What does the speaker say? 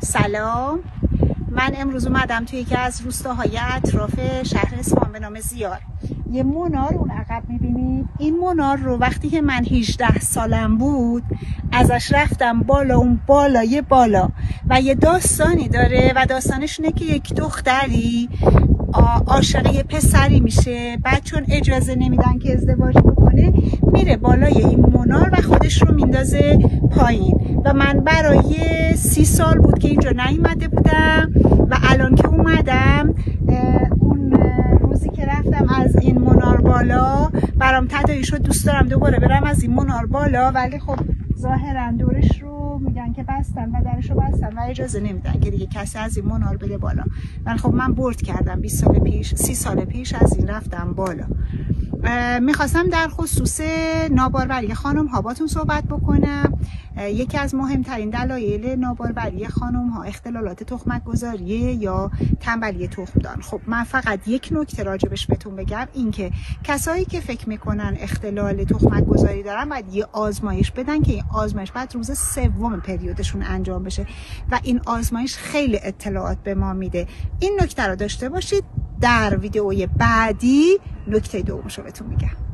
سلام، من امروز اومدم توی یکی از روستاهای اطراف شهر اصفهان به نام زیار. یه منار اون عقب میبینید. این منار رو وقتی که من 18 سالم بود ازش رفتم بالا، اون بالای بالا، و یه داستانی داره و داستانش اینه که یک دختری عاشق یه پسری میشه، بعد چون اجازه نمیدن که ازدواج بکنه میره بالای این منار و خودش رو میندازه پایین. و من برای 30 سال بود که اینجا نیومده بودم و الان که اومدم اون روزی که رفتم از این منار بالا برام تداعی شد دوست دارم دوباره برم از این منار بالا، ولی خب ظاهرا دورش رو میگن که بستن و درش رو بستن و اجازه نمیدن که دیگه کسی از این منار بره بالا. ولی خب من برد کردم 20 سال پیش، 30 سال پیش از این رفتم بالا. میخواستم در خصوص ناباروری خانم ها باتون صحبت بکنم. یکی از مهمترین دلایل ناباروری خانم ها اختلالات تخمک گذاریه یا تنبلی تخمدان. خب من فقط یک نکته راجبش بهتون بگم، این که کسایی که فکر میکنن اختلال تخمک گذاری دارن باید یه آزمایش بدن که این آزمایش بعد روز 3 پریودشون انجام بشه و این آزمایش خیلی اطلاعات به ما میده. این نکته رو داشته باشید. در ویدئوی بعدی نکته دومشو بهتون میگم.